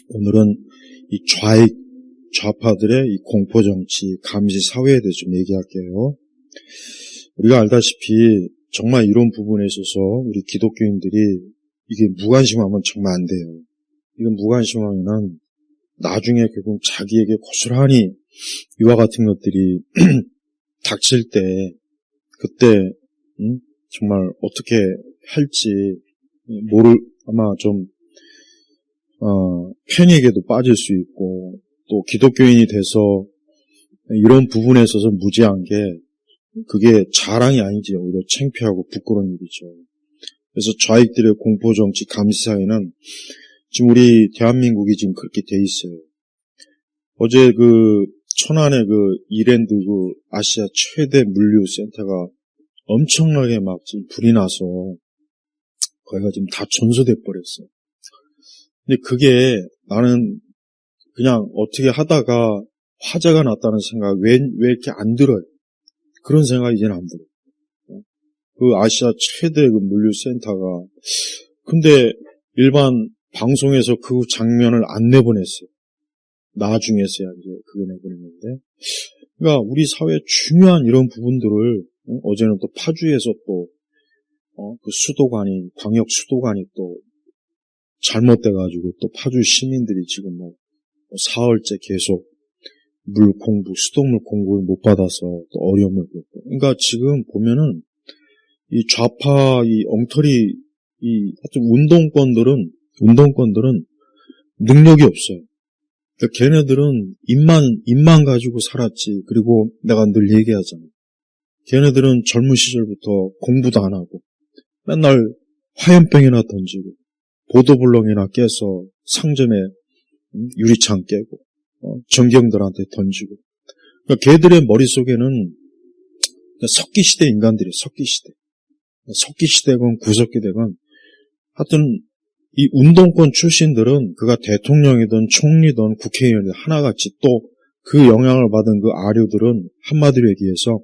오늘은 이 좌파들의 이 공포정치, 감시사회에 대해서 좀 얘기할게요. 우리가 알다시피 정말 이런 부분에 있어서 우리 기독교인들이 이게 무관심하면 정말 안 돼요. 이건 무관심하면 나중에 결국 자기에게 고스란히 이와 같은 것들이 닥칠 때 그때 정말 어떻게 할지 아마 좀 패닉에도 빠질 수 있고, 또 기독교인이 돼서 이런 부분에 있어서 무지한 게 그게 자랑이 아니지, 오히려 창피하고 부끄러운 일이죠. 그래서 좌익들의 공포정치 감시사회는 지금 우리 대한민국이 지금 그렇게 돼 있어요. 어제 천안의 이랜드 아시아 최대 물류센터가 엄청나게 막 지금 불이 나서 거기가 지금 다 전소돼 버렸어요. 근데 그게 나는 그냥 어떻게 하다가 화재가 났다는 생각, 왜 이렇게 안 들어요? 그런 생각이 이제는 안 들어요. 그 아시아 최대 물류센터가. 근데 일반 방송에서 그 장면을 안 내보냈어요. 나중에서야 이제 그거 내보냈는데. 그러니까 우리 사회의 중요한 이런 부분들을, 어제는 또 파주에서 또, 그 수도관이, 광역 수도관이 또 잘못돼가지고 또 파주 시민들이 지금 사흘째 계속 수돗물 공급을 못 받아서 또 어려움을 겪고. 그러니까 지금 보면은 이 좌파 이 엉터리 하여튼 운동권들은 능력이 없어요. 그러니까 걔네들은 입만 가지고 살았지. 그리고 내가 늘 얘기하잖아. 걔네들은 젊은 시절부터 공부도 안 하고 맨날 화염병이나 던지고 보도블럭이나 깨서 상점에 유리창 깨고 전경들한테 던지고. 그러니까 걔들의 머릿속에는 석기시대 인간들이에요. 석기시대건 구석기대건 하여튼 이 운동권 출신들은 그가 대통령이든 총리든 국회의원이든 하나같이 또 그 영향을 받은 그 아류들은 한마디로 얘기해서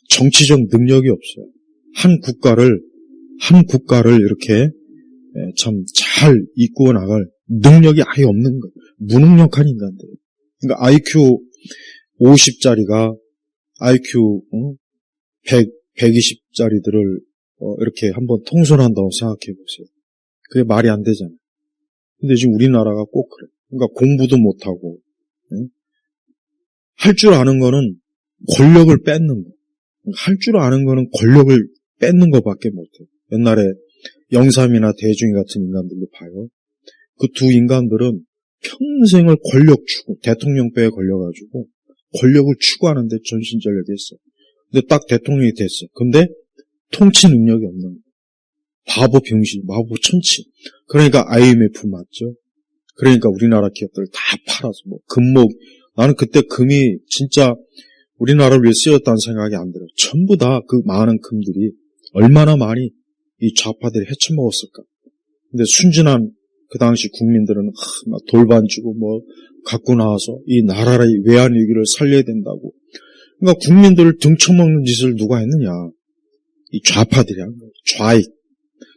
정치적 능력이 없어요. 한 국가를 이렇게 참 잘 이끌어 나갈 능력이 아예 없는 거예요. 무능력한 인간들. 그러니까 IQ 50짜리가 IQ 120짜리들을 이렇게 한번 통솔한다고 생각해 보세요. 그게 말이 안 되잖아요. 근데 지금 우리나라가 꼭 그래. 그러니까 공부도 못하고, 할 줄 아는 거는 권력을 뺏는 거. 할 줄 아는 거는 권력을 뺏는 것밖에 못해요. 옛날에 영삼이나 대중이 같은 인간들도 봐요. 그 두 인간들은 평생을 권력 추구, 대통령배에 걸려가지고 권력을 추구하는데 전신전력했어요. 근데 딱 대통령이 됐어. 근데 통치 능력이 없는 거예요. 바보 병신, 바보 천치. 그러니까 IMF 맞죠? 그러니까 우리나라 기업들 다 팔아서 나는 그때 금이 진짜 우리나라를 위해 쓰였다는 생각이 안 들어요. 전부 다 그 많은 금들이 얼마나 많이 이 좌파들이 헤쳐먹었을까. 근데 순진한 그 당시 국민들은 막 돌반 주고 갖고 나와서 이 나라의 외환 위기를 살려야 된다고. 그러니까 국민들을 등쳐먹는 짓을 누가 했느냐. 이 좌파들이 한 거예요. 좌익.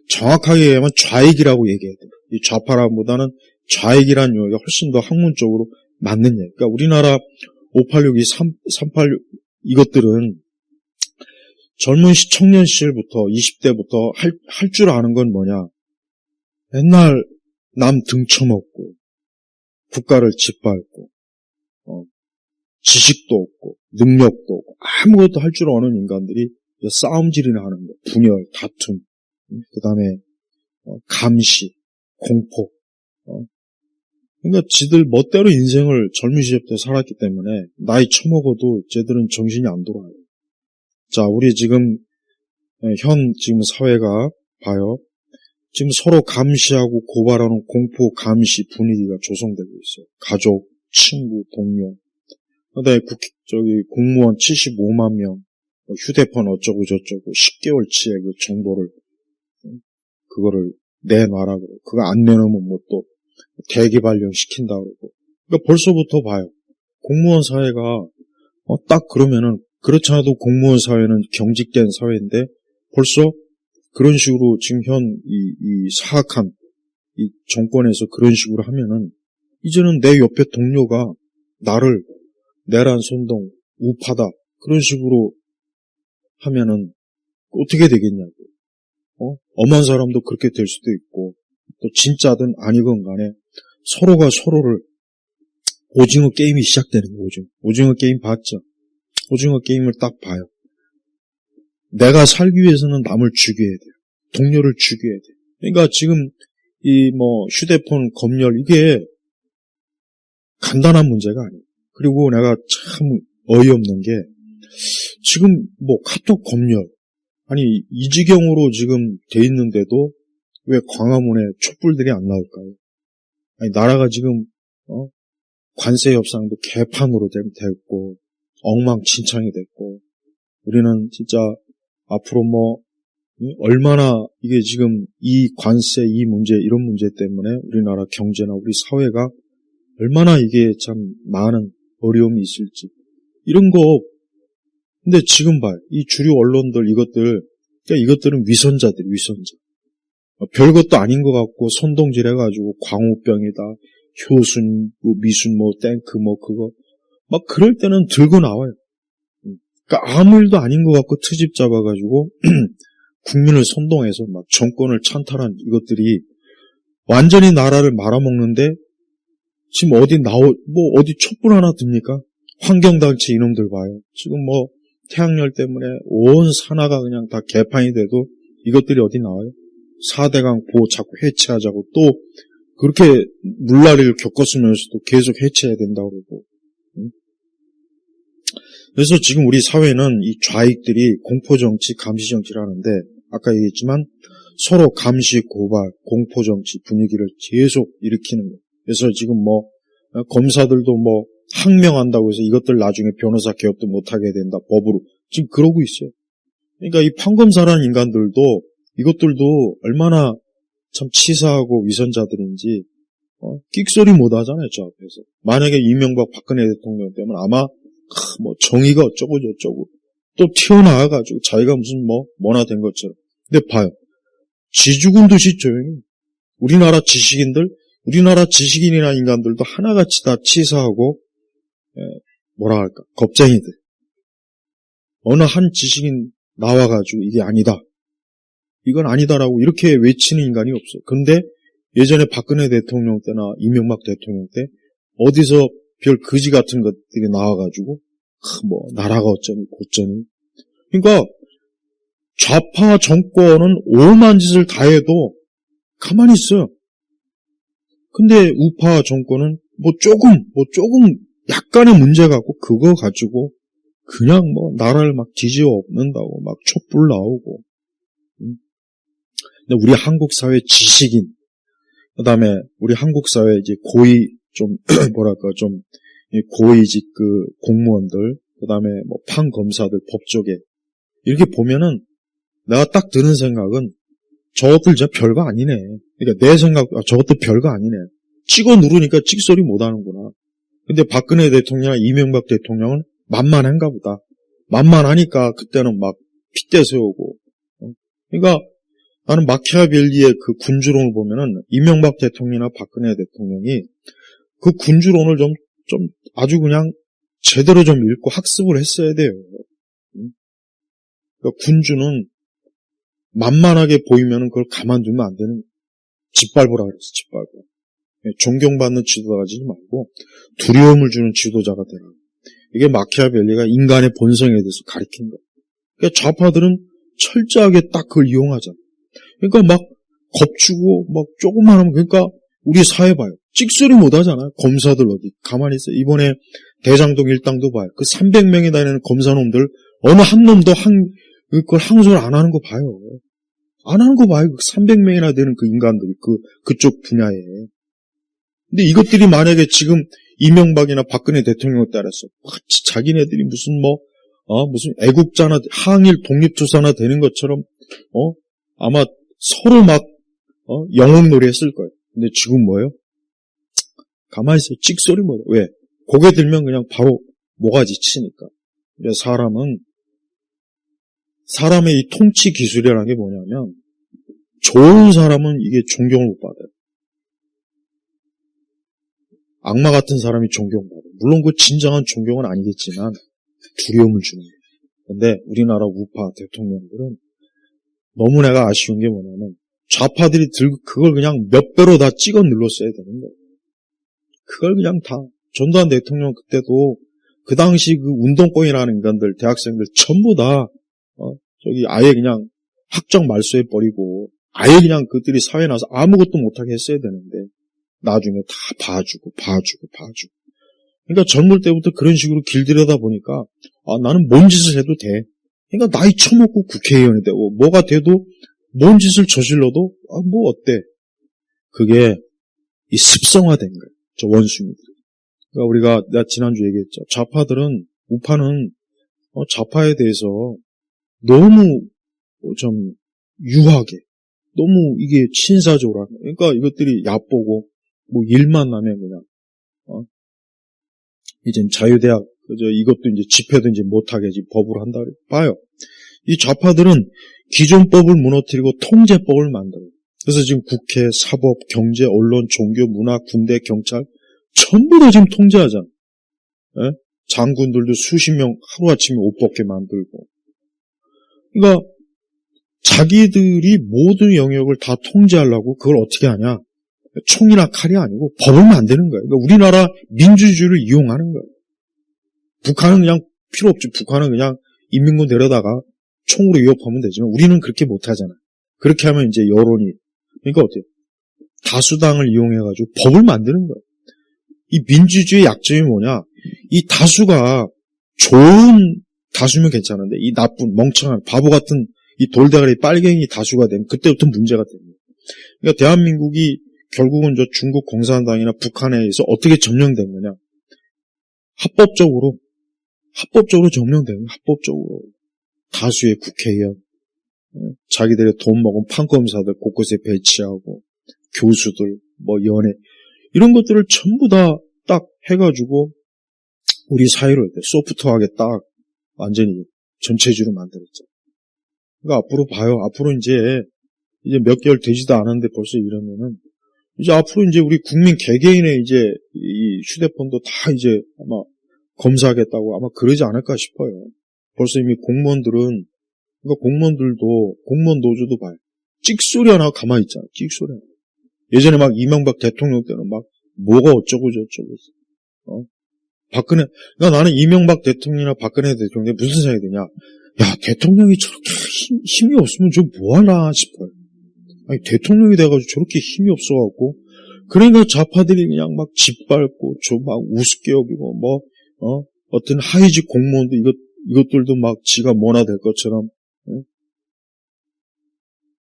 정확하게 얘기하면 좌익이라고 얘기해야 돼요. 이 좌파라기보다는 좌익이라는 용어가 훨씬 더 학문적으로 맞는 얘기. 그러니까 우리나라 586, 386 이것들은 젊은 청년 시절부터 20대부터 할 줄 아는 건 뭐냐. 맨날 남 등쳐먹고 국가를 짓밟고 지식도 없고 능력도 없고 아무것도 할 줄 아는 인간들이 싸움질이나 하는 거. 분열, 다툼, 그 다음에 감시, 공포. 그러니까 지들 멋대로 인생을 젊은 시절부터 살았기 때문에 나이 처먹어도 쟤들은 정신이 안 돌아요. 자, 우리 지금 지금 사회가 봐요. 지금 서로 감시하고 고발하는 공포 감시 분위기가 조성되고 있어요. 가족, 친구, 동료. 그다음에 공무원 75만 명, 휴대폰 어쩌고 저쩌고 10개월치의 그 정보를 그거를 내놔라 그러고 그거 안 내놓으면 또 대기 발령 시킨다 그러고. 그러니까 벌써부터 봐요. 공무원 사회가 딱 그러면은 그렇지 않아도 공무원 사회는 경직된 사회인데 벌써 그런 식으로 지금 이 사악한 이 정권에서 그런 식으로 하면은 이제는 내 옆에 동료가 나를 내란, 선동, 우파다 그런 식으로 하면은 어떻게 되겠냐고. 엄한 사람도 그렇게 될 수도 있고 또 진짜든 아니건 간에 서로가 서로를 오징어 게임이 시작되는 거죠. 오징어 게임 봤죠? 오징어 게임을 딱 봐요. 내가 살기 위해서는 남을 죽여야 돼요. 동료를 죽여야 돼요. 그러니까 지금 이 휴대폰 검열 이게 간단한 문제가 아니에요. 그리고 내가 참 어이없는 게 지금 카톡 검열 아니 이 지경으로 지금 돼 있는데도 왜 광화문에 촛불들이 안 나올까요? 아니 나라가 지금 관세 협상도 개판으로 됐고 엉망진창이 됐고 우리는 진짜 앞으로 얼마나 이게 지금 이 관세 이 문제 이런 문제 때문에 우리나라 경제나 우리 사회가 얼마나 이게 참 많은 어려움이 있을지 이런 거 근데 지금 봐요. 이 주류 언론들 그러니까 이것들은 위선자. 별것도 아닌 것 같고 선동질 해가지고 광우병이다, 효순, 미순, 땡크, 그거. 막 그럴 때는 들고 나와요. 그러니까 아무 일도 아닌 것 같고 트집 잡아가지고 국민을 선동해서 막 정권을 찬탈한 이것들이 완전히 나라를 말아먹는데 지금 어디 촛불 하나 듭니까? 환경단체 이놈들 봐요. 지금 태양열 때문에 온 산하가 그냥 다 개판이 돼도 이것들이 어디 나와요? 4대강 보호 자꾸 해체하자고 또 그렇게 물난리를 겪었으면서도 계속 해체해야 된다고 그러고. 그래서 지금 우리 사회는 이 좌익들이 공포정치, 감시정치를 하는데 아까 얘기했지만 서로 감시, 고발, 공포정치 분위기를 계속 일으키는 거예요. 그래서 지금 검사들도 항명한다고 해서 이것들 나중에 변호사 개업도 못하게 된다, 법으로. 지금 그러고 있어요. 그러니까 이 판검사라는 인간들도 이것들도 얼마나 참 치사하고 위선자들인지 끽소리 못 하잖아요, 저 앞에서. 만약에 이명박 박근혜 대통령 때문에 아마 정의가 어쩌고 저쩌고 또 튀어나와가지고 자기가 무슨 뭐나 된 것처럼. 근데 봐요. 쥐죽은 듯이 조용히 우리나라 지식인이나 인간들도 하나같이 다 치사하고 겁쟁이들. 어느 한 지식인 나와가지고 이게 아니다. 이건 아니다라고 이렇게 외치는 인간이 없어요. 근데 예전에 박근혜 대통령 때나 이명박 대통령 때 어디서 별 거지 같은 것들이 나와가지고 나라가 어쩌니 고쩌니. 그러니까 좌파 정권은 오만 짓을 다 해도 가만히 있어요. 근데 우파 정권은 조금 약간의 문제 갖고 그거 가지고 그냥 나라를 막 뒤집어 엎는다고 막 촛불 나오고. 근데 우리 한국 사회 지식인, 그 다음에 우리 한국 사회 이제 고위 고위직 공무원들, 그 다음에 판검사들, 법조계 이렇게 보면은 내가 딱 드는 생각은 저것들 진짜 별거 아니네. 그러니까 내 생각 저것도 별거 아니네. 찍어 누르니까 찍소리 못 하는구나. 근데 박근혜 대통령이나 이명박 대통령은 만만한가 보다. 만만하니까 그때는 막 핏대 세우고. 그러니까 나는 마키아벨리의 그 군주론을 보면은 이명박 대통령이나 박근혜 대통령이 그 군주론을 좀 아주 그냥 제대로 좀 읽고 학습을 했어야 돼요. 그러니까 군주는 만만하게 보이면은 그걸 가만두면 안 되는, 짓밟으라 그랬어, 짓밟으라. 존경받는 지도자가 되지 말고 두려움을 주는 지도자가 되라. 이게 마키아벨리가 인간의 본성에 대해서 가르친 거예요. 그러니까 좌파들은 철저하게 딱 그걸 이용하잖아. 그러니까 막 겁주고 막 조금만 하면, 그러니까 우리 사회 봐요. 찍소리 못 하잖아. 검사들 어디 가만히 있어. 이번에 대장동 일당도 봐요. 그 300명이 다니는 검사놈들 어느 한 놈도 그걸 항소를 안 하는 거 봐요. 안 하는 거 봐요. 300명이나 되는 그 인간들이 그쪽 분야에. 근데 이것들이 만약에 지금 이명박이나 박근혜 대통령에 따라서 자기네들이 무슨 애국자나 항일 독립투사나 되는 것처럼 아마 서로 막 영웅놀이 했을 거예요. 근데 지금 뭐예요? 가만히 있어요. 찍소리 뭐예요? 왜? 고개 들면 그냥 바로 모가지 치니까. 사람의 이 통치 기술이라는 게 뭐냐면, 좋은 사람은 이게 존경을 못 받아요. 악마 같은 사람이 존경받아. 물론 그 진정한 존경은 아니겠지만 두려움을 주는 거예요. 근데 우리나라 우파 대통령들은 너무 내가 아쉬운 게 뭐냐면 좌파들이 들고 그걸 그냥 몇 배로 다 찍어 눌렀어야 되는 거예요. 그걸 그냥 다 전두환 대통령 그때도 그 당시 그 운동권이라는 인간들, 대학생들 전부 다 저기 아예 그냥 학적 말소해 버리고 아예 그냥 그들이 사회에 나서 아무것도 못하게 했어야 되는데 나중에 다 봐주고. 그러니까 젊을 때부터 그런 식으로 길들여다 보니까 나는 뭔 짓을 해도 돼. 그러니까 나이 처먹고 국회의원이 되고 뭐가 돼도 뭔 짓을 저질러도 뭐 어때. 그게 이 습성화된 거예요. 저 원숭이들. 그러니까 내가 지난주 얘기했죠. 좌파들은 우파는 좌파에 대해서 너무 좀 유하게 너무 이게 친사적으로 하는 거예요. 그러니까 이것들이 얕보고 뭐 일만 나면 그냥 이제 자유대학 이것도 이제 집회도 이제 못하게 지금 법으로 한다 봐요. 이 좌파들은 기존 법을 무너뜨리고 통제법을 만들어요. 그래서 지금 국회, 사법, 경제, 언론, 종교, 문화, 군대, 경찰 전부 다 지금 통제하잖아. 예? 장군들도 수십 명 하루아침에 옷 벗게 만들고. 그러니까 자기들이 모든 영역을 다 통제하려고 그걸 어떻게 하냐. 총이나 칼이 아니고 법을 만드는 거예요. 그러니까 우리나라 민주주의를 이용하는 거예요. 북한은 그냥 필요 없지. 북한은 그냥 인민군 데려다가 총으로 위협하면 되지만 우리는 그렇게 못하잖아. 그렇게 하면 이제 여론이. 그러니까 어때요? 다수당을 이용해가지고 법을 만드는 거예요. 이 민주주의의 약점이 뭐냐? 이 다수가 좋은 다수면 괜찮은데 이 나쁜 멍청한 바보 같은 이 돌대가리 빨갱이 다수가 되면 그때부터 문제가 됩니다. 그러니까 대한민국이 결국은 저 중국 공산당이나 북한에 의해서 어떻게 점령된 거냐? 합법적으로 점령된 거예요. 합법적으로. 다수의 국회의원, 자기들의 돈 먹은 판검사들 곳곳에 배치하고 교수들, 뭐 연예 이런 것들을 전부 다 딱 해가지고 우리 사회를 소프트하게 딱 완전히 전체주로 만들었죠. 그러니까 앞으로 봐요. 앞으로 이제 몇 개월 되지도 않았는데 벌써 이러면은 이제 앞으로 이제 우리 국민 개개인의 이제 이 휴대폰도 다 이제 아마 검사하겠다고 아마 그러지 않을까 싶어요. 벌써 이미 공무원들은 그러니까 공무원들도 공무원 노조도 봐요. 찍소리 하나 가만히 있잖아. 찍소리 하나. 예전에 막 이명박 대통령 때는 막 뭐가 어쩌고 저쩌고 박근혜 그러니까 나는 이명박 대통령이나 박근혜 대통령이 무슨 생각이 드냐. 야 대통령이 저렇게 힘이 없으면 저 뭐하나 싶어요. 아니 대통령이 돼가지고 저렇게 힘이 없어갖고 그러니까 좌파들이 그냥 막 짓밟고 저 막 우습게 여기고 뭐 어떤 하위직 공무원도 이것들도 막 지가 뭐나 될 것처럼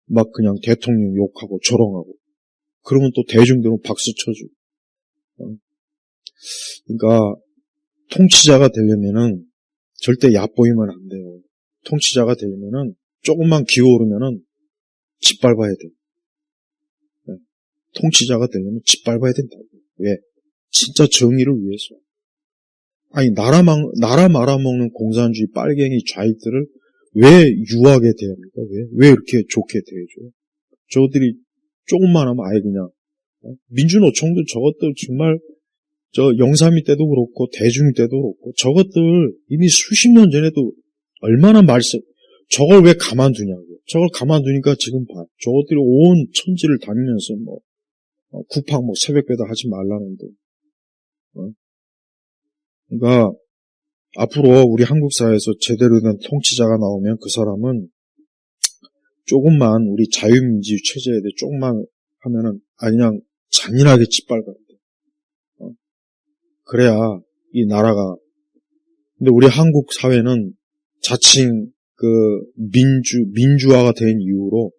막 그냥 대통령 욕하고 조롱하고 그러면 또 대중들은 박수 쳐주고 그러니까 통치자가 되려면은 절대 얕보이면 안 돼요. 통치자가 되려면은 조금만 기어오르면은 짓밟아야 돼요. 통치자가 되려면 짓밟아야 된다고. 왜? 진짜 정의를 위해서. 아니 나라 말아먹는 공산주의 빨갱이 좌익들을 왜 유하게 대합니까? 왜 이렇게 좋게 대해줘요? 저들이 조금만 하면 아예 그냥 민주노총도 저것들 정말 저 영삼위 때도 그렇고 대중위 때도 그렇고 저것들 이미 수십 년 전에도 얼마나 저걸 왜 가만두냐고요. 저걸 가만두니까 지금 봐. 저것들이 온 천지를 다니면서 뭐 쿠팡 뭐 새벽배달 하지 말라는데. 그러니까 앞으로 우리 한국 사회에서 제대로 된 통치자가 나오면 그 사람은 조금만 우리 자유민주주의 체제에 대해 조금만 하면은 그냥 잔인하게 짓밟아야 돼. 그래야 이 나라가 근데 우리 한국 사회는 자칭 그 민주화가 된 이후로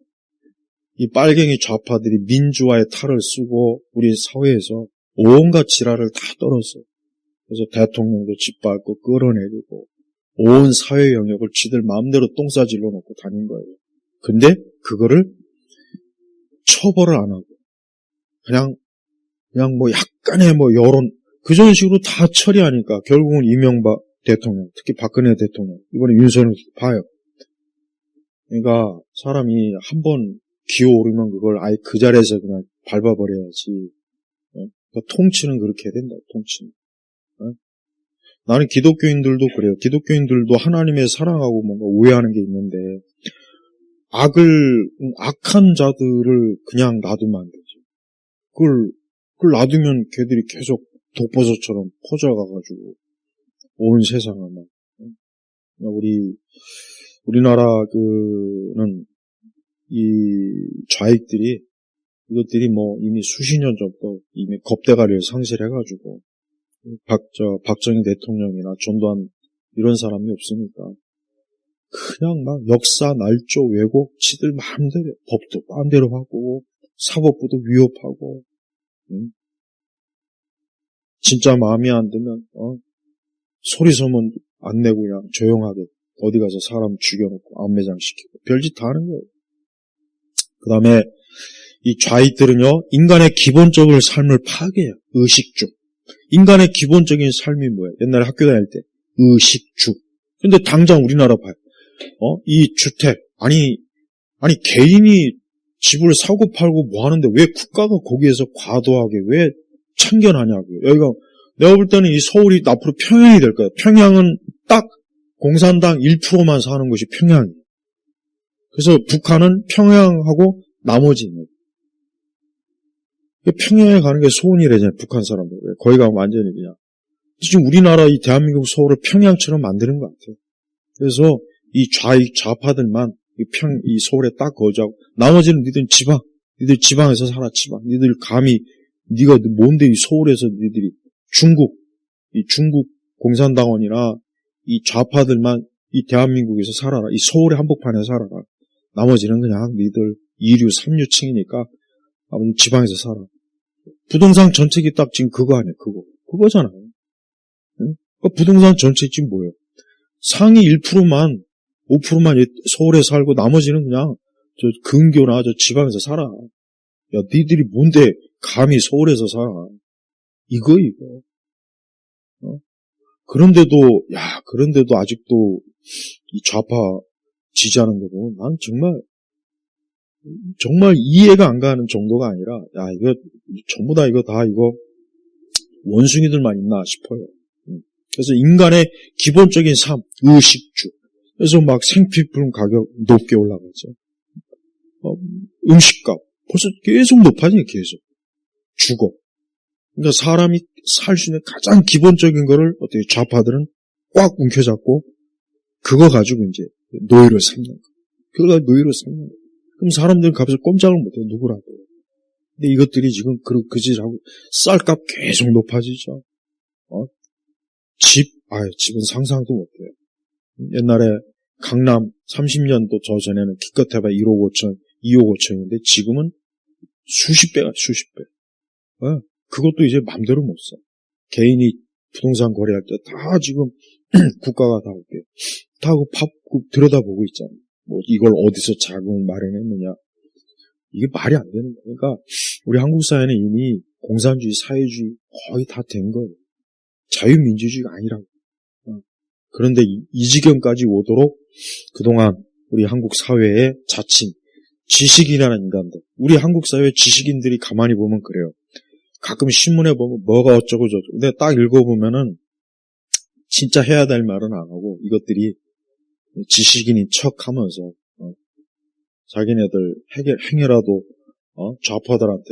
이 빨갱이 좌파들이 민주화의 탈을 쓰고 우리 사회에서 온갖 지랄을 다 떨었어요. 그래서 대통령도 짓밟고 끌어내리고 온 사회 영역을 지들 마음대로 똥싸질러 놓고 다닌 거예요. 근데 그거를 처벌을 안 하고 그냥 뭐 약간의 뭐 여론 그런 식으로 다 처리하니까 결국은 이명박 대통령, 특히 박근혜 대통령, 이번에 윤석열 봐요. 그러니까 사람이 한번 기어오르면 그걸 아예 그 자리에서 그냥 밟아버려야지. 그러니까 통치는 그렇게 해야 된다, 통치는. 어? 나는 기독교인들도 그래요. 기독교인들도 하나님의 사랑하고 뭔가 오해하는 게 있는데, 악한 자들을 그냥 놔두면 안 되지. 그걸 놔두면 걔들이 계속 독버섯처럼 퍼져가가지고, 온 세상을 막, 우리나라는, 이 좌익들이, 이것들이 뭐 이미 수십 년 전부터 이미 겁대가리를 상실해가지고, 박정희 대통령이나 전두환 이런 사람이 없으니까, 그냥 막 역사 날조 왜곡 지들 마음대로 법도 마음대로 하고 사법부도 위협하고 진짜 마음이 안 들면 소리 소문 안 내고 그냥 조용하게 어디 가서 사람 죽여놓고 안매장시키고 별짓 다 하는 거예요. 그 다음에 이 좌익들은요, 인간의 기본적인 삶을 파괴해요. 의식주. 인간의 기본적인 삶이 뭐예요? 옛날에 학교 다닐 때 의식주. 근데 당장 우리나라 봐요. 이 주택, 아니, 개인이 집을 사고 팔고 뭐 하는데 왜 국가가 거기에서 과도하게 왜 참견하냐고요. 여기가, 내가 볼 때는 이 서울이 앞으로 평양이 될 거예요. 평양은 딱 공산당 1%만 사는 곳이 평양이에요. 그래서 북한은 평양하고 나머지는. 평양에 가는 게 소원이래잖아요, 북한 사람들. 거기 가면 완전히 그냥. 지금 우리나라 이 대한민국 서울을 평양처럼 만드는 것 같아요. 그래서 이 좌파들만 이 서울에 딱 거주하고 나머지는 니들 지방에서 살아. 니들 감히 니가 뭔데 이 서울에서 니들이 중국 공산당원이나 이 좌파들만 이 대한민국에서 살아라. 이 서울의 한복판에 살아라. 나머지는 그냥 니들 2류 3류층이니까 아버님 지방에서 살아. 부동산 정책이 딱 지금 그거 아니에요. 그거잖아요. 응? 그러니까 부동산 정책이 뭐예요? 상위 1%만 5%만 서울에 살고 나머지는 그냥 저 근교나 저 지방에서 살아. 야, 니들이 뭔데 감히 서울에서 살아. 이거. 그런데도 아직도 이 좌파 지지하는 거 보면 난 정말 이해가 안 가는 정도가 아니라, 야, 이거 전부 다 이거 원숭이들만 있나 싶어요. 그래서 인간의 기본적인 삶, 의식주. 그래서 막 생필품 가격 높게 올라가죠. 음식값. 벌써 계속 높아지네, 계속. 주거. 그러니까 사람이 살 수 있는 가장 기본적인 거를 어떻게 좌파들은 꽉 움켜잡고, 그거 가지고 이제 노예를 삼는 거. 그럼 사람들은 값을 꼼짝을 못해요, 누구라도. 근데 이것들이 지금 그 짓하고 쌀값 계속 높아지죠. 집은 상상도 못해요. 옛날에 강남 30년도 저 전에는 기껏 해봐 1억 5천, 2억 5천인데 지금은 수십 배. 그것도 이제 맘대로 못 사. 개인이 부동산 거래할 때 다 지금 국가가 다 올게. 다 들여다보고 있잖아요. 뭐 이걸 어디서 자금을 마련했느냐. 이게 말이 안 되는 거예요. 그러니까 우리 한국 사회는 이미 공산주의, 사회주의 거의 다 된 거예요. 자유민주주의가 아니라고. 그런데 이 지경까지 오도록 그동안 우리 한국 사회의 자칭 지식인이라는 인간들, 우리 한국 사회 지식인들이 가만히 보면 그래요. 가끔 신문에 보면 뭐가 어쩌고 저쩌고. 근데 딱 읽어보면은 진짜 해야 될 말은 안 하고 이것들이 지식인인 척하면서 자기네들 행여라도 좌파들한테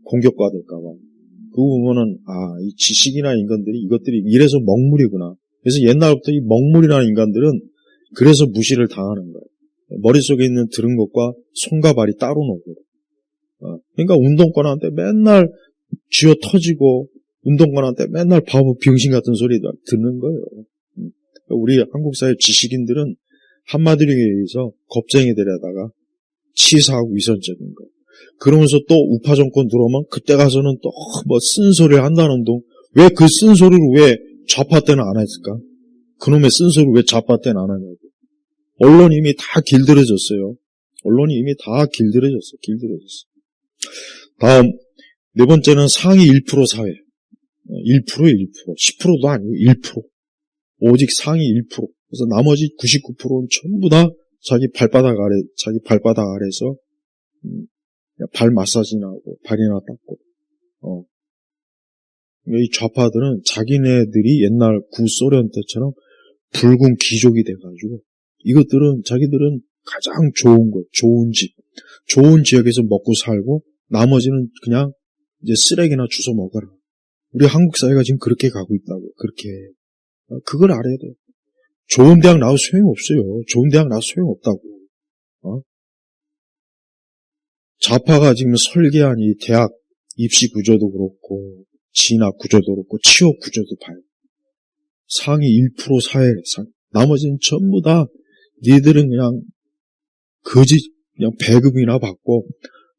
공격받을까봐. 그거 보면은 이 지식이나 인간들이 이것들이 이래서 먹물이구나. 그래서 옛날부터 이 먹물이라는 인간들은 그래서 무시를 당하는 거예요. 머릿속에 있는 들은 것과 손과 발이 따로 노거든. 그러니까 운동권한테 맨날 쥐어 터지고 운동권한테 맨날 바보 병신 같은 소리 듣는 거예요. 우리 한국 사회 지식인들은 한마디로 얘기해서 겁쟁이들에다가 치사하고 위선적인 거. 그러면서 또 우파 정권 들어오면 그때 가서는 또 뭐 쓴소리를 한다는 동. 왜 그 쓴소리를 왜 좌파 때는 안 했을까? 그놈의 쓴소리를 왜 좌파 때는 안 하냐고. 언론이 이미 다 길들여졌어요. 다음 네 번째는 상위 1% 사회. 1%에 1%. 10%도 아니고 1%. 오직 상위 1%. 그래서 나머지 99%는 전부 다 자기 발바닥 아래서 발 마사지나 하고 발이나 닦고 이 좌파들은 자기네들이 옛날 구소련 때처럼 붉은 귀족이 돼가지고 이것들은 자기들은 가장 좋은 것, 좋은 집, 좋은 지역에서 먹고 살고 나머지는 그냥 이제 쓰레기나 주워 먹어라. 우리 한국 사회가 지금 그렇게 가고 있다고. 그렇게. 그걸 알아야 돼요. 좋은 대학 나와도 소용없어요. 좋은 대학 나와도 소용없다고. 좌파가 지금 설계한 이 대학 입시 구조도 그렇고 진학 구조도 그렇고 취업 구조도 봐요. 상위 1% 사회, 나머지는 전부 다 니들은 그냥 거짓 그냥 배급이나 받고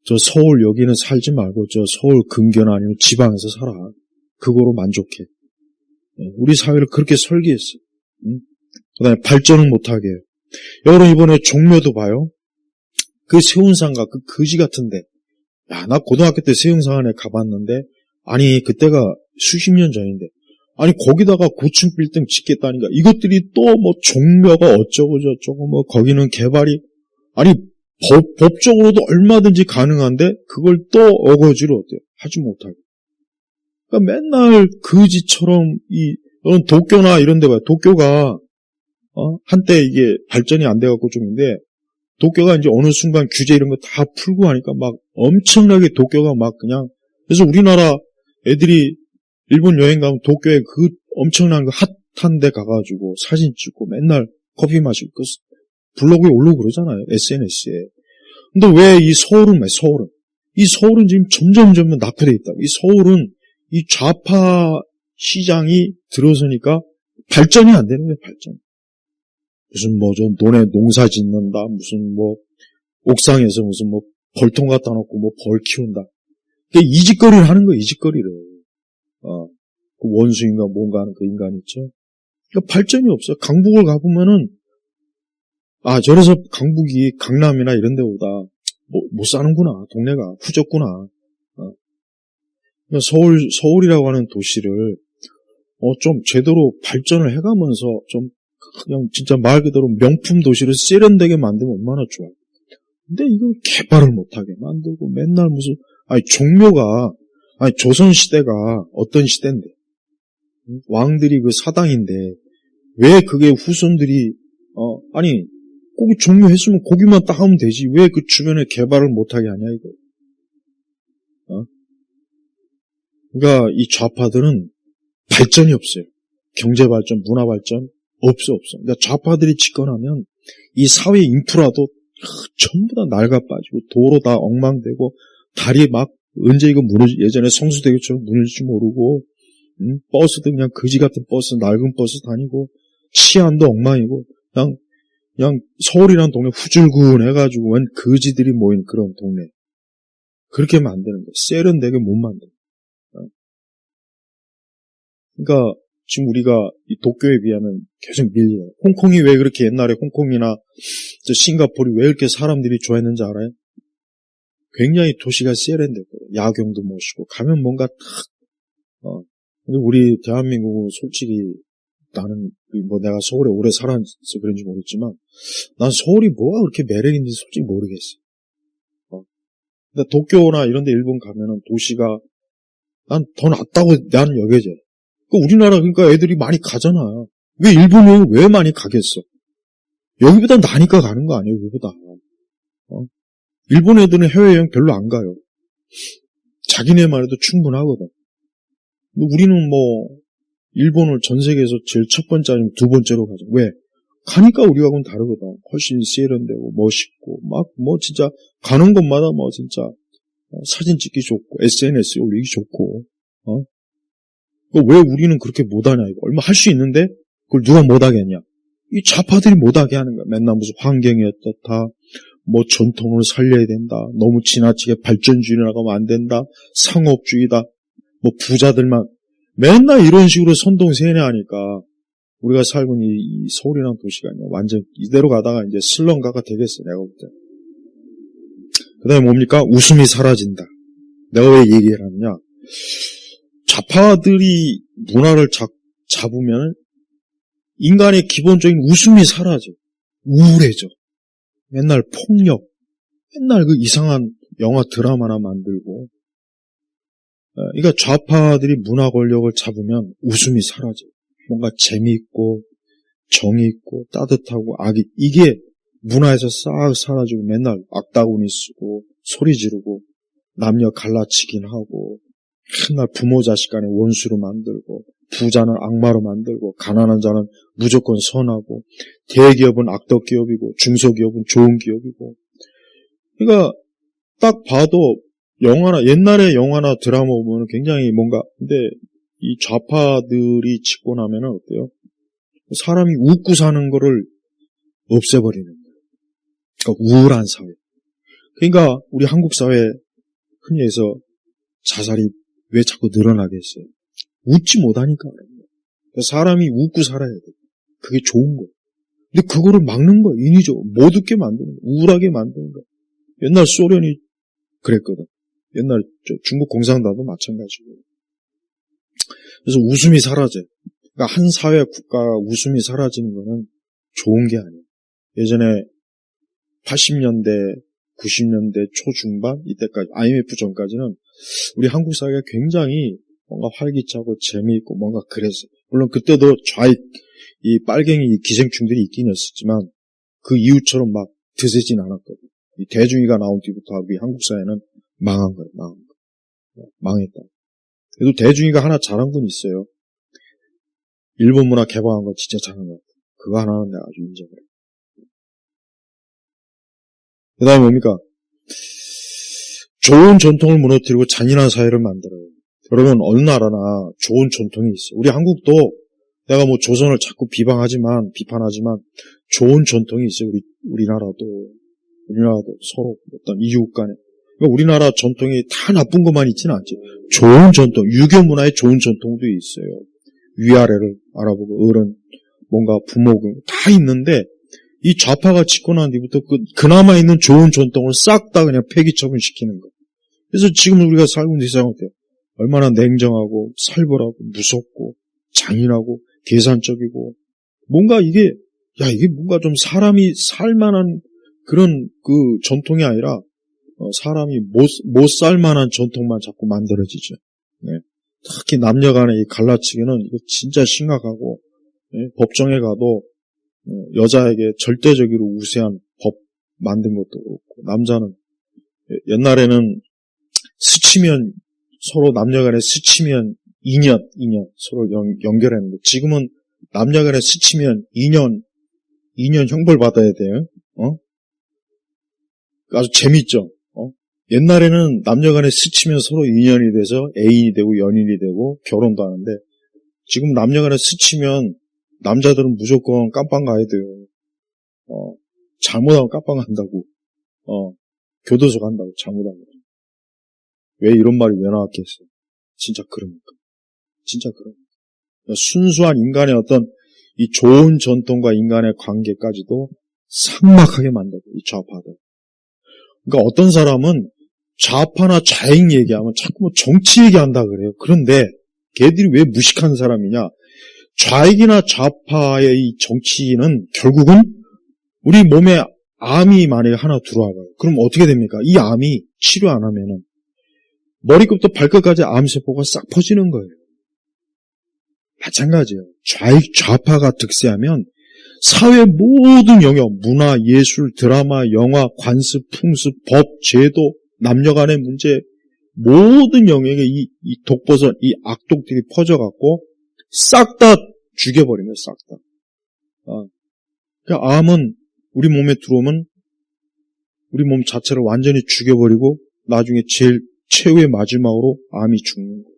저 서울 여기는 살지 말고 저 서울 근교나 아니면 지방에서 살아. 그거로 만족해. 우리 사회를 그렇게 설계했어요. 그다음에 발전은 못하게 해요. 여러분 이번에 종묘도 봐요. 그 세운상가 그 거지 같은데 야, 나 고등학교 때 세운상 안에 가봤는데 아니 그때가 수십 년 전인데 아니 거기다가 고층 빌딩 짓겠다니까 이것들이 또 뭐 종묘가 어쩌고 저쩌고 뭐 거기는 개발이 아니 법적으로도 얼마든지 가능한데 그걸 또 어거지로 어때요? 하지 못하게. 그러니까 맨날 거지처럼 여러분 도쿄나 이런 데 봐요. 도쿄가 한때 이게 발전이 안 돼갖고 좀인데 도쿄가 이제 어느 순간 규제 이런 거 다 풀고 하니까 막 엄청나게 도쿄가 막 그냥 그래서 우리나라 애들이 일본 여행 가면 도쿄에 그 엄청난 그 핫한 데 가가지고 사진 찍고 맨날 커피 마시고 그 블로그에 올리고 그러잖아요. SNS에. 근데 왜 이 서울은 이 서울은 지금 점점 낙후돼 있다고. 이 서울은 이 좌파 시장이 들어서니까 발전이 안 되는 거예요. 발전. 무슨 뭐 좀 논에 농사 짓는다. 무슨 뭐 옥상에서 무슨 뭐 벌통 갖다 놓고 뭐 벌 키운다. 이 짓거리를 하는 거예요. 이 짓거리를. 그 원수인가 뭔가 하는 그 인간 있죠. 그러니까 발전이 없어요. 강북을 가보면은 저래서 강북이 강남이나 이런 데보다 못 사는구나. 동네가 후졌구나. 서울이라고 하는 도시를 좀 제대로 발전을 해가면서 좀 그냥 진짜 말 그대로 명품 도시를 세련되게 만들면 얼마나 좋아요. 근데 이걸 개발을 못하게 만들고 맨날 무슨 종묘가 조선시대가 어떤 시대인데 왕들이 그 사당인데 왜 그게 후손들이 고기 종묘했으면 고기만 딱 하면 되지 왜 그 주변에 개발을 못하게 하냐 이거. 그러니까 이 좌파들은 발전이 없어요. 경제 발전, 문화 발전 없어. 그러니까 좌파들이 집권하면 이 사회 인프라도 전부 다 낡아 빠지고 도로 다 엉망되고 다리 막 언제 이거 예전에 성수대교처럼 무너질지 모르고 버스도 그냥 거지 같은 버스 낡은 버스 다니고 치안도 엉망이고 그냥 서울이라는 동네 후줄근해가지고 웬 거지들이 모인 그런 동네 그렇게 만드는 거예요. 세련되게 못 만들어요. 그러니까 지금 우리가 이 도쿄에 비하면 계속 밀려요. 홍콩이 왜 그렇게 옛날에 홍콩이나 싱가포르이 왜 이렇게 사람들이 좋아했는지 알아요? 굉장히 도시가 세련됐거든요. 야경도 멋있고 가면 뭔가 탁 근데 우리 대한민국은 솔직히 나는 뭐 내가 서울에 오래 살아서 그런지 모르겠지만 난 서울이 뭐가 그렇게 매력인지 솔직히 모르겠어요. 근데 도쿄나 이런 데 일본 가면은 도시가 난 더 낫다고 나는 여겨져요. 우리나라 그러니까 애들이 많이 가잖아. 왜 일본에 왜 많이 가겠어? 여기보다 나니까 가는 거 아니에요, 여기보다. 일본 애들은 해외여행 별로 안 가요. 자기네만 해도 충분하거든. 우리는 뭐 일본을 전 세계에서 제일 첫 번째 아니면 두 번째로 가죠. 왜? 가니까 우리하고는 다르거든. 훨씬 세련되고 멋있고 막 뭐 진짜 가는 곳마다 뭐 진짜 사진 찍기 좋고 SNS에 올리기 좋고 왜 우리는 그렇게 못하냐 이거. 얼마 할 수 있는데 그걸 누가 못하겠냐. 이 좌파들이 못하게 하는 거야. 맨날 무슨 환경이 어떻다 뭐 전통을 살려야 된다. 너무 지나치게 발전주의라고 하면 안 된다. 상업주의다. 뭐 부자들만 맨날 이런 식으로 선동세뇌하니까 우리가 살고 있는 이 서울이라는 도시가 완전 이대로 가다가 이제 슬럼가가 되겠어 내가 볼 때. 그 다음에 뭡니까? 웃음이 사라진다. 내가 왜 얘기를 하느냐. 좌파들이 문화를 잡으면 인간의 기본적인 웃음이 사라져. 우울해져. 맨날 폭력, 맨날 그 이상한 영화 드라마나 만들고 그러니까 좌파들이 문화 권력을 잡으면 웃음이 사라져요. 뭔가 재미있고 정이 있고 따뜻하고 악이 이게 문화에서 싹 사라지고 맨날 악다구니 쓰고 소리 지르고 남녀 갈라치긴 하고 맨날 부모 자식 간에 원수로 만들고 부자는 악마로 만들고 가난한 자는 무조건 선하고 대기업은 악덕기업이고 중소기업은 좋은 기업이고 그러니까 딱 봐도 영화나 옛날에 영화나 드라마 보면 굉장히 뭔가 근데 이 좌파들이 짓고 나면은 어때요? 사람이 웃고 사는 거를 없애버리는 거예요. 그러니까 우울한 사회. 그러니까 우리 한국 사회 흔히 해서 자살이 왜 자꾸 늘어나겠어요? 웃지 못하니까. 그러니까 사람이 웃고 살아야 돼요. 그게 좋은 거예요. 근데 그거를 막는 거예요. 인위적으로. 못 웃게 만드는 거예요. 우울하게 만드는 거예요. 옛날 소련이 그랬거든. 옛날 중국 공산당도 마찬가지고. 그래서 웃음이 사라져요. 그러니까 한 사회 국가가 웃음이 사라지는 거는 좋은 게 아니에요. 예전에 80년대, 90년대 초중반 이때까지 IMF 전까지는 우리 한국 사회가 굉장히 뭔가 활기차고 재미있고 뭔가 그랬어요. 물론 그때도 이 빨갱이 기생충들이 있긴 했었지만 그 이후처럼 막 드세진 않았거든요. 이 대중이가 나온 뒤부터 우리 한국 사회는 망한 거예요. 망했다. 그래도 대중이가 하나 잘한 건 있어요. 일본 문화 개방한 건 진짜 잘한 것 같아요. 그거 하나는 내가 아주 인정을 해요. 그 다음에 뭡니까? 좋은 전통을 무너뜨리고 잔인한 사회를 만들어요. 여러분 어느 나라나 좋은 전통이 있어요. 우리 한국도 내가 뭐 조선을 자꾸 비판하지만 좋은 전통이 있어요. 우리나라도 서로 어떤 이웃 간에. 그러니까 우리나라 전통이 다 나쁜 것만 있지는 않지. 좋은 전통, 유교 문화의 좋은 전통도 있어요. 위아래를 알아보고 어른, 뭔가 부모 다 있는데 이 좌파가 짓고 난 뒤부터 그나마 있는 좋은 전통을 싹 다 그냥 폐기 처분시키는 거. 그래서 지금 우리가 살고 있는 세상은 어때요? 얼마나 냉정하고 살벌하고 무섭고 잔인하고 계산적이고 뭔가 이게 뭔가 좀 사람이 살만한 그런 그 전통이 아니라 사람이 못 살만한 전통만 자꾸 만들어지죠. 네. 특히 남녀 간의 이 갈라치기는 이거 진짜 심각하고 법정에 가도 여자에게 절대적으로 우세한 법 만든 것도 그렇고 남자는 옛날에는 스치면 서로 남녀 간에 스치면 2년 서로 연결했는데 지금은 남녀 간에 스치면 2년 형벌 받아야 돼요. 아주 재밌죠. 옛날에는 남녀 간에 스치면 서로 인연이 돼서 애인이 되고 연인이 되고 결혼도 하는데 지금 남녀 간에 스치면 남자들은 무조건 깜빵 가야 돼요. 잘못하면 깜빵 간다고. 교도소 간다고 잘못하면. 왜 이런 말이 왜 나왔겠어요? 진짜 그러니까. 순수한 인간의 어떤 이 좋은 전통과 인간의 관계까지도 삭막하게 만들고 이 좌파들. 그러니까 어떤 사람은 좌파나 좌익 얘기하면 자꾸 뭐 정치 얘기한다 그래요. 그런데 걔들이 왜 무식한 사람이냐? 좌익이나 좌파의 이 정치는 결국은 우리 몸에 암이 만약에 하나 들어와봐요. 그럼 어떻게 됩니까? 이 암이 치료 안 하면은 머리끝부터 발끝까지 암세포가 싹 퍼지는 거예요. 마찬가지예요. 좌익, 좌파가 득세하면 사회 모든 영역, 문화, 예술, 드라마, 영화, 관습, 풍습, 법, 제도, 남녀 간의 문제, 모든 영역에 이 독버섯, 이 악독들이 퍼져갖고 싹 다 죽여버리면 싹 다. 그러니까 암은 우리 몸에 들어오면 우리 몸 자체를 완전히 죽여버리고 나중에 제일 최후의 마지막으로 암이 죽는 거예요.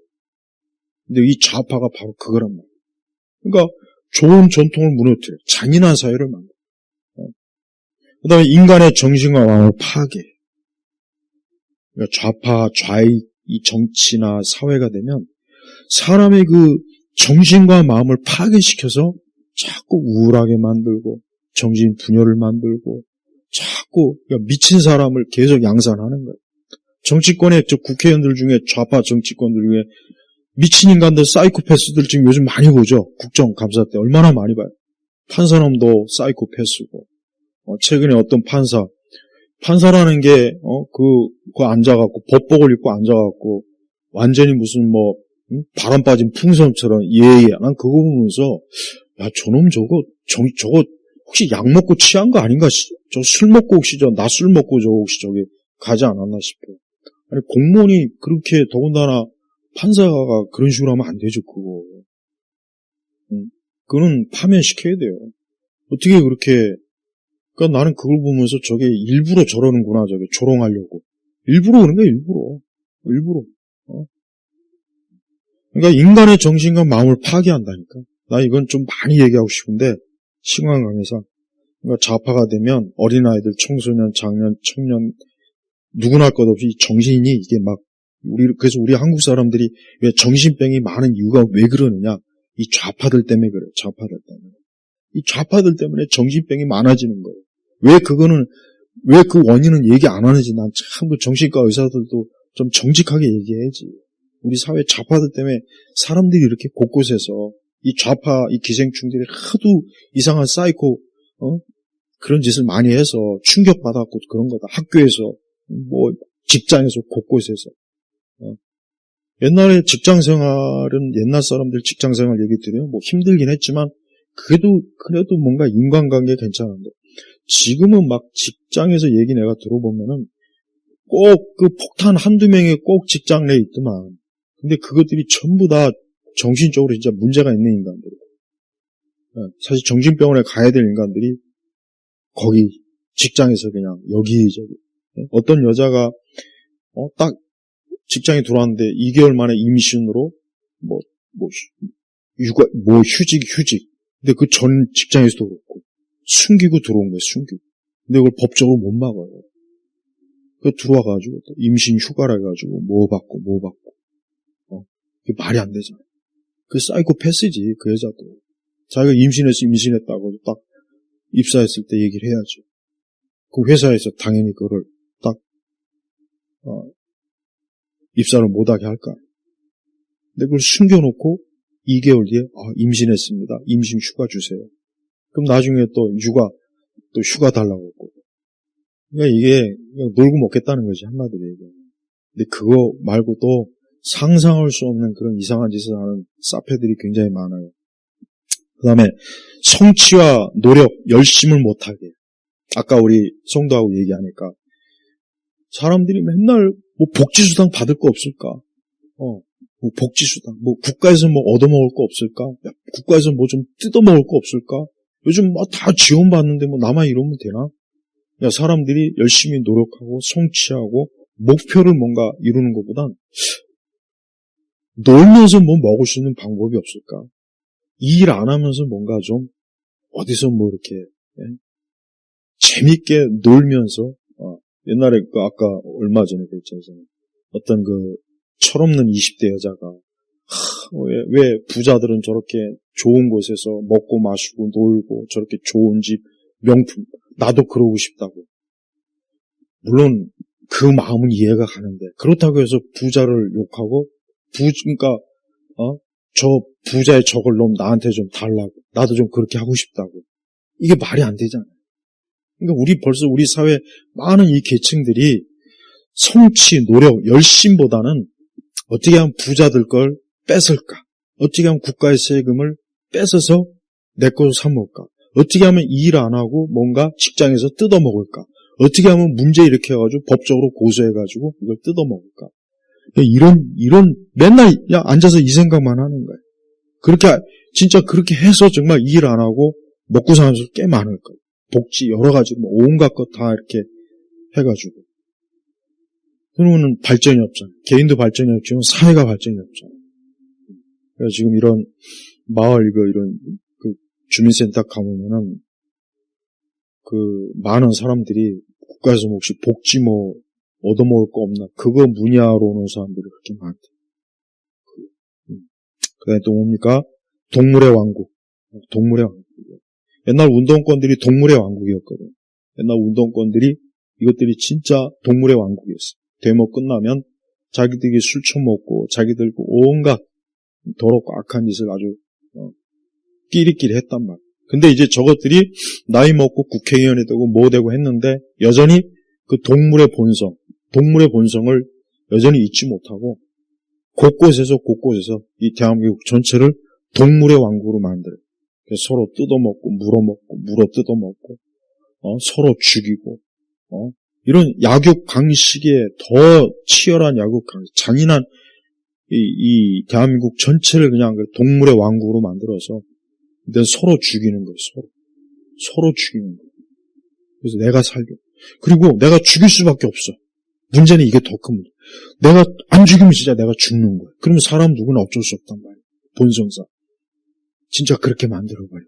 근데 이 좌파가 바로 그거란 말이에요. 그러니까 좋은 전통을 무너뜨려 잔인한 사회를 만들어. 그 다음에 인간의 정신과 마음을 파괴해. 그러니까 좌파, 좌익, 이 정치나 사회가 되면 사람의 그 정신과 마음을 파괴시켜서 자꾸 우울하게 만들고 정신 분열을 만들고 자꾸 그러니까 미친 사람을 계속 양산하는 거예요. 정치권의 국회의원들 중에 좌파 정치권들 중에 미친 인간들 사이코패스들 지금 요즘 많이 보죠. 국정감사 때 얼마나 많이 봐요. 판사놈도 사이코패스고 최근에 어떤 판사라는 게 그 앉아갖고 법복을 입고 앉아갖고 완전히 무슨 바람 빠진 풍선처럼 예예. 난 그거 보면서 야 저놈 저거 혹시 약 먹고 취한 거 아닌가? 저 술 먹고 혹시 낮술 먹고 저 혹시 저기 가지 않았나 싶어. 아니 공무원이 그렇게 더군다나 판사가 그런 식으로 하면 안 되죠 그거. 그거는 파면시켜야 돼요. 어떻게 그렇게 그러니까 나는 그걸 보면서 저게 일부러 저러는구나 저게 조롱하려고. 일부러 그런 거야 일부러. 그러니까 인간의 정신과 마음을 파괴한다니까. 나 이건 좀 많이 얘기하고 싶은데 시간 관계상 그러니까 좌파가 되면 어린아이들, 청소년, 장년, 청년 누구나 할 것 없이 정신이 이게 막 그래서 우리 한국 사람들이 왜 정신병이 많은 이유가 왜 그러느냐? 이 좌파들 때문에 그래요. 좌파들 때문에. 이 좌파들 때문에 정신병이 많아지는 거예요. 왜 그 원인은 얘기 안 하는지 난 참 그 정신과 의사들도 좀 정직하게 얘기해야지. 우리 사회 좌파들 때문에 사람들이 이렇게 곳곳에서 이 좌파, 이 기생충들이 하도 이상한 사이코, 그런 짓을 많이 해서 충격받았고 그런 거다. 학교에서, 직장에서 곳곳에서. 옛날에 직장 생활은 옛날 사람들 직장 생활 얘기 들으면 힘들긴 했지만 그래도 뭔가 인간관계 괜찮은데 지금은 막 직장에서 얘기 내가 들어보면은 꼭 그 폭탄 한두 명이 꼭 직장 내에 있더만. 근데 그것들이 전부 다 정신적으로 진짜 문제가 있는 인간들이에요. 사실 정신병원에 가야 될 인간들이 거기 직장에서 그냥 여기저기. 어떤 여자가 딱 직장에 들어왔는데 2개월 만에 임신으로 휴직. 근데 그 전 직장에서도 그렇고 숨기고 들어온 거예요. 숨기고. 근데 그걸 법적으로 못 막아요. 그 들어와가지고 또 임신 휴가라 해가지고 뭐 받고. 그게 말이 안 되잖아요. 그 사이코패스지 그 여자도. 자기가 임신했다고 딱 입사했을 때 얘기를 해야죠. 그 회사에서 당연히 그거를 딱 입사를 못하게 할까. 근데 그걸 숨겨놓고 2개월 뒤에 임신했습니다. 임신 휴가 주세요. 그럼 나중에 또 휴가 달라고 했고. 그러니까 이게 놀고 먹겠다는 거지 한마디로 얘기하면. 근데 그거 말고 또 상상할 수 없는 그런 이상한 짓을 하는 사페들이 굉장히 많아요. 그 다음에 성취와 노력, 열심을 못하게. 아까 우리 성도하고 얘기하니까 사람들이 맨날 복지수당 받을 거 없을까? 복지수당. 국가에서 얻어먹을 거 없을까? 국가에서 좀 뜯어먹을 거 없을까? 요즘 다 지원받는데 나만 이러면 되나? 사람들이 열심히 노력하고 성취하고 목표를 뭔가 이루는 것보단 놀면서 먹을 수 있는 방법이 없을까? 일 안 하면서 뭔가 좀 어디서 이렇게 재밌게 놀면서 옛날에 아까 얼마 전에 그랬잖아요. 어떤 철없는 20대 여자가 왜 부자들은 저렇게 좋은 곳에서 먹고 마시고 놀고 저렇게 좋은 집 명품 나도 그러고 싶다고. 물론 그 마음은 이해가 가는데 그렇다고 해서 부자를 욕하고 그러니까 저 부자의 저걸 놈 나한테 좀 달라고 나도 좀 그렇게 하고 싶다고. 이게 말이 안 되잖아요. 그러니까 벌써 우리 사회 많은 이 계층들이 성취, 노력, 열심보다는 어떻게 하면 부자들 걸 뺏을까? 어떻게 하면 국가의 세금을 뺏어서 내 것으로 삼을까? 어떻게 하면 일 안 하고 뭔가 직장에서 뜯어먹을까? 어떻게 하면 문제 일으켜가지고 법적으로 고소해가지고 이걸 뜯어먹을까? 이런 맨날 앉아서 이 생각만 하는 거예요. 진짜 그렇게 해서 정말 일 안 하고 먹고 사는 사람 꽤 많을 거예요. 복지 여러 가지 온갖 것 다 이렇게 해가지고. 그러면은 발전이 없잖아요. 개인도 발전이 없지만 사회가 발전이 없잖아요. 그래서 지금 이런 마을 이런 주민센터 가보면은 많은 사람들이 국가에서 혹시 복지 얻어먹을 거 없나 그거 문의하러 오는 사람들이 그렇게 많대. 그다음에 또 뭡니까? 동물의 왕국. 옛날 운동권들이 동물의 왕국이었거든. 옛날 운동권들이 이것들이 진짜 동물의 왕국이었어. 데모 끝나면 자기들이 술 처먹고 자기들 온갖 더럽고 악한 짓을 아주 끼리끼리 했단 말이야. 근데 이제 저것들이 나이 먹고 국회의원이 되고 뭐 되고 했는데 여전히 그 동물의 본성을 여전히 잊지 못하고 곳곳에서 이 대한민국 전체를 동물의 왕국으로 만들어요. 그래서 서로 뜯어먹고 물어먹고 물어 뜯어먹고 서로 죽이고 이런 약육 강식에 더 치열한 약육 강식, 잔인한 이 대한민국 전체를 그냥 동물의 왕국으로 만들어서 서로 죽이는 거예요. 서로 죽이는 거예요. 그래서 내가 살게. 그리고 내가 죽일 수밖에 없어. 문제는 이게 더 큰 문제. 내가 안 죽이면 진짜 내가 죽는 거야. 그러면 사람 누구나 어쩔 수 없단 말이야. 본성상. 진짜 그렇게 만들어봐요.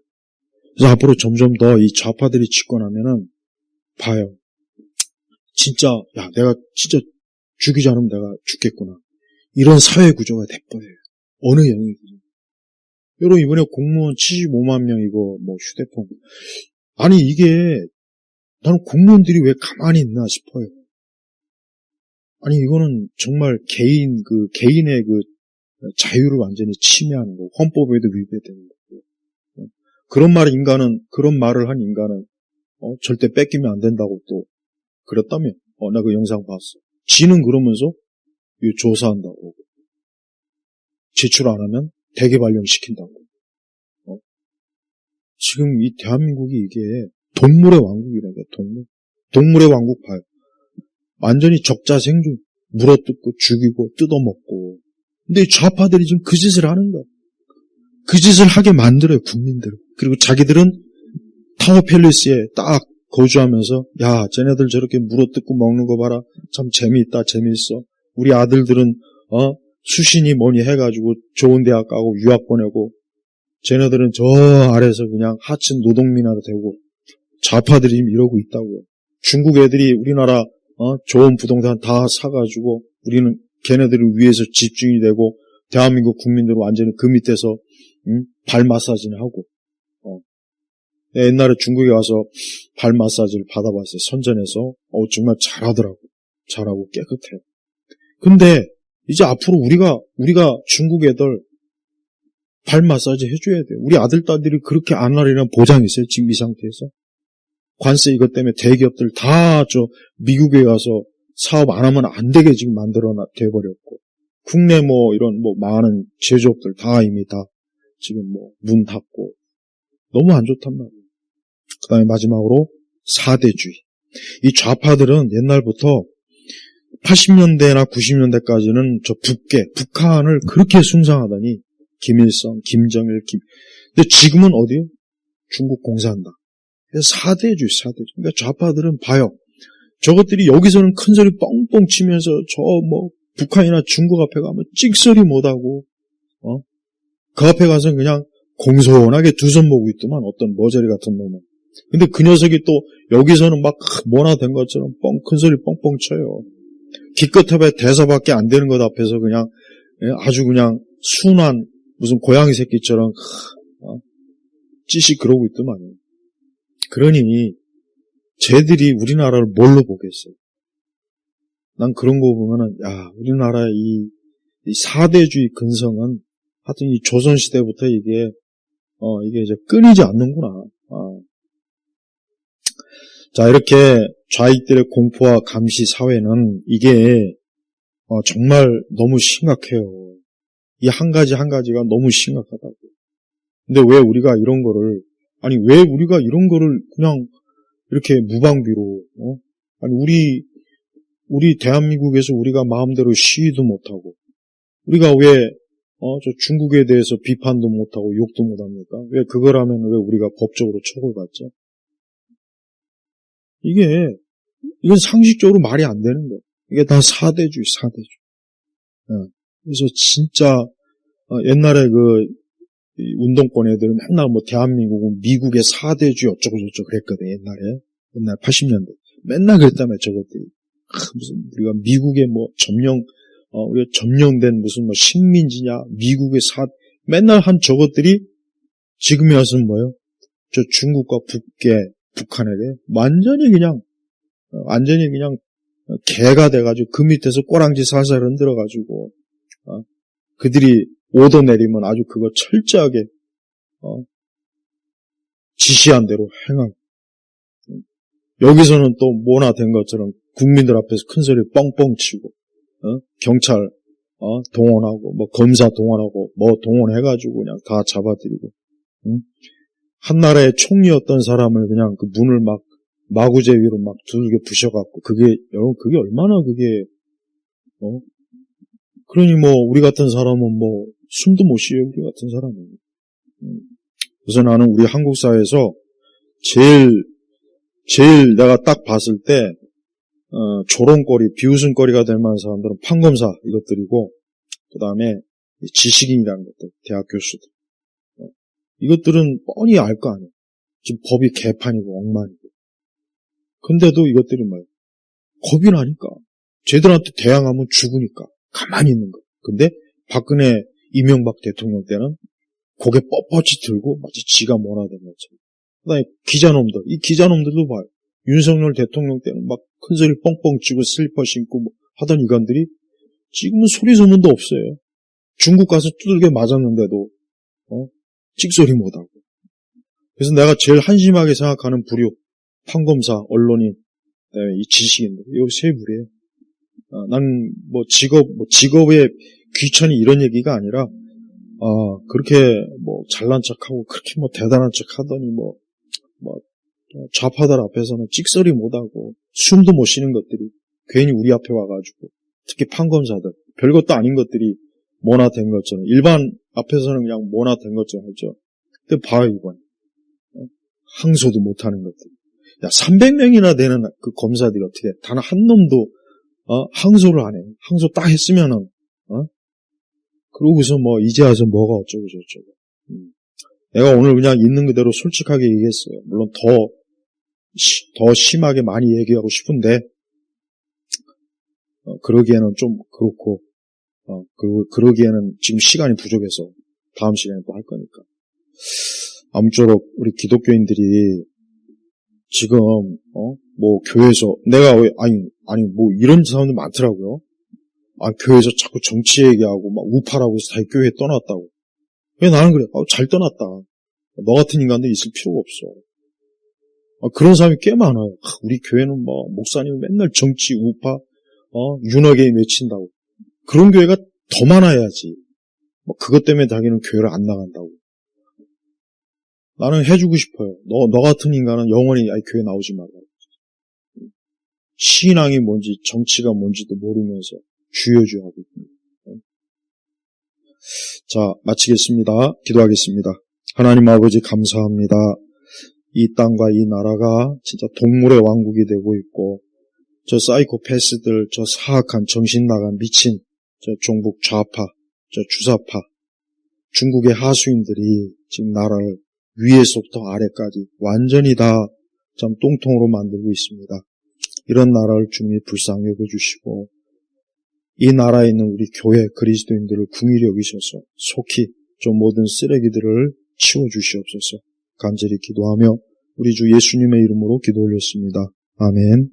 그래서 앞으로 점점 더 이 좌파들이 집권하면은 봐요. 진짜 야 내가 진짜 죽이지 않으면 내가 죽겠구나. 이런 사회 구조가 돼버려요. 어느 영역이든. 여러분 이번에 공무원 75만 명 이거 뭐 휴대폰. 아니 이게 나는 공무원들이 왜 가만히 있나 싶어요. 아니 이거는 정말 개인의 그 자유를 완전히 침해하는 거고 헌법에도 위배되는 거고 그런 말을 한 인간은 절대 뺏기면 안 된다고 또 그랬다며. 나 그 영상 봤어. 지는 그러면서 조사한다고. 제출 안 하면 대개 발령시킨다고. 지금 이 대한민국이 이게 동물의 왕국이라는 거야. 동물의 왕국 봐요. 완전히 적자생존, 물어뜯고 죽이고 뜯어먹고. 근데 좌파들이 지금 그 짓을 하는 거야. 그 짓을 하게 만들어요, 국민들. 그리고 자기들은 타워팰리스에 딱 거주하면서 야, 쟤네들 저렇게 물어뜯고 먹는 거 봐라. 참 재미있다, 재미있어. 우리 아들들은 수신이 뭐니 해가지고 좋은 대학 가고 유학 보내고 쟤네들은 저 아래서 그냥 하층 노동민화도 되고 좌파들이 지금 이러고 있다고요. 중국 애들이 우리나라 좋은 부동산 다 사가지고 우리는 걔네들을 위해서 집중이 되고 대한민국 국민들은 완전히 그 밑에서 발 마사지는 하고 옛날에 중국에 와서 발 마사지를 받아봤어요. 선전에서 정말 잘하더라고. 잘하고 깨끗해요. 근데 이제 앞으로 우리가 중국 애들 발 마사지 해줘야 돼요. 우리 아들, 딸들이 그렇게 안 하려는 보장이 있어요. 지금 이 상태에서. 관세 이것 때문에 대기업들 다 미국에 가서 사업 안 하면 안 되게 지금 돼버렸고. 국내 이런 많은 제조업들 다 이미 다 지금 문 닫고. 너무 안 좋단 말이에요. 그 다음에 마지막으로 4대주의. 이 좌파들은 옛날부터 80년대나 90년대까지는 북한을 그렇게 숭상하더니 김일성, 김정일, 근데 지금은 어디요? 중국 공산당. 4대주의. 그러니까 좌파들은 봐요. 저것들이 여기서는 큰 소리 뻥뻥 치면서 북한이나 중국 앞에 가면 찍소리 못하고, 그 앞에 가서 그냥 공손하게 두 손 모으고 있더만, 어떤 머저리 같은 놈은. 근데 그 녀석이 또 여기서는 막 뭐나 된 것처럼 큰 소리 뻥뻥 쳐요. 기껏해봐야 대사밖에 안 되는 것 앞에서 그냥 아주 그냥 순한 무슨 고양이 새끼처럼 찌시 그러고 있더만요. 그러니 쟤들이 우리나라를 뭘로 보겠어요? 난 그런 거 보면은 우리나라의 이 4대주의 근성은 하여튼 이 조선시대부터 이게 이제 끊이지 않는구나. 자, 이렇게 좌익들의 공포와 감시 사회는 이게 정말 너무 심각해요. 이 한 가지가 너무 심각하다고. 근데 왜 우리가 이런 거를 그냥 이렇게 무방비로 아니 우리 대한민국에서 우리가 마음대로 시위도 못하고 우리가 왜 저 중국에 대해서 비판도 못하고 욕도 못합니까? 왜 그거라면 왜 우리가 법적으로 처벌받죠? 이건 상식적으로 말이 안 되는 거예요. 이게 다 4대주의. 그래서 진짜 옛날에 운동권 애들은 맨날 대한민국은 미국의 4대주의 어쩌고저쩌고 그랬거든. 옛날 80년대. 맨날 그랬다며 저것들이. 무슨 우리가 미국의 우리가 점령된 무슨 식민지냐, 미국의 맨날 한 저것들이 지금에 와서는 뭐예요? 저 중국과 북한에게 완전히 그냥 개가 돼가지고 그 밑에서 꼬랑지 살살 흔들어가지고 그들이 오더 내리면 아주 그거 철저하게 지시한 대로 행하고 여기서는 또 뭐나 된 것처럼 국민들 앞에서 큰 소리 뻥뻥 치고 경찰 동원하고, 뭐, 검사 동원하고, 뭐, 동원해가지고 그냥 다 잡아들이고, 응? 한 나라의 총리였던 사람을 그냥 그 문을 막, 마구제 위로 막 두들겨 부셔갖고, 여러분, 그게 얼마나 그게, 그러니 뭐, 우리 같은 사람은 뭐, 숨도 못 쉬어요, 우리 같은 사람은. 그래서 나는 우리 한국 사회에서 제일 내가 딱 봤을 때, 조롱거리, 비웃음거리가 될 만한 사람들은 판검사 이것들이고, 그 다음에 지식인이라는 것들, 대학 교수들. 이것들은 뻔히 알 거 아니에요. 지금 법이 개판이고 엉망이고. 근데도 이것들이 뭐예요? 겁이 나니까. 쟤들한테 대항하면 죽으니까. 가만히 있는 거. 근데 박근혜, 이명박 대통령 때는 고개 뻣뻣이 들고 마치 지가 뭐나 된 것처럼. 그 다음에 기자놈들. 이 기자놈들도 봐요. 윤석열 대통령 때는 막 큰 소리 뻥뻥 치고 슬리퍼 신고 뭐 하던 이관들이 지금은 소리 소문도 없어요. 중국 가서 두들겨 맞았는데도 찍소리 못하고. 그래서 내가 제일 한심하게 생각하는 부류, 판검사, 언론인, 이 지식인들, 이 세 부류예요. 나는 뭐 직업의 귀천이 이런 얘기가 아니라 그렇게 뭐 잘난 척하고 그렇게 뭐 대단한 척하더니 뭐 좌파들 앞에서는 찍소리 못하고 숨도 못 쉬는 것들이 괜히 우리 앞에 와가지고 특히 판검사들 별것도 아닌 것들이 뭐나 된 것처럼 일반 앞에서는 그냥 뭐나 된 것처럼 하죠. 근데 봐요 이번 항소도 못하는 것들. 야 300명이나 되는 그 검사들이 어떻게 단 한 놈도 항소를 안 해. 항소 딱 했으면은 그러고서 뭐 이제 와서 뭐가 어쩌고 저쩌고. 내가 오늘 그냥 있는 그대로 솔직하게 얘기했어요. 물론 더 심하게 많이 얘기하고 싶은데, 그러기에는 좀 그렇고, 그러기에는 지금 시간이 부족해서 다음 시간에 또 할 거니까. 아무쪼록 우리 기독교인들이 지금, 뭐 교회에서, 뭐 이런 사람들 많더라고요. 교회에서 자꾸 정치 얘기하고 막 우파라고 해서 다 교회에 떠났다고. 왜 나는 그래? 잘 떠났다. 너 같은 인간도 있을 필요가 없어. 그런 사람이 꽤 많아요. 우리 교회는 뭐 목사님 맨날 정치 우파 윤호개 외친다고. 그런 교회가 더 많아야지. 그것 때문에 자기는 교회를 안 나간다고. 나는 해주고 싶어요. 너 같은 인간은 영원히 교회 나오지 말라. 신앙이 뭔지 정치가 뭔지도 모르면서 주여주하고 있습니다. 자, 마치겠습니다. 기도하겠습니다. 하나님 아버지 감사합니다. 이 땅과 이 나라가 진짜 동물의 왕국이 되고 있고 저 사이코패스들, 저 사악한 정신 나간 미친 저 종북 좌파, 저 주사파, 중국의 하수인들이 지금 나라를 위에서부터 아래까지 완전히 다 참 똥통으로 만들고 있습니다. 이런 나라를 주님이 불쌍히 여겨주시고 이 나라에 있는 우리 교회 그리스도인들을 긍휼히 여기셔서 속히 저 모든 쓰레기들을 치워주시옵소서. 간절히 기도하며 우리 주 예수님의 이름으로 기도 올렸습니다. 아멘.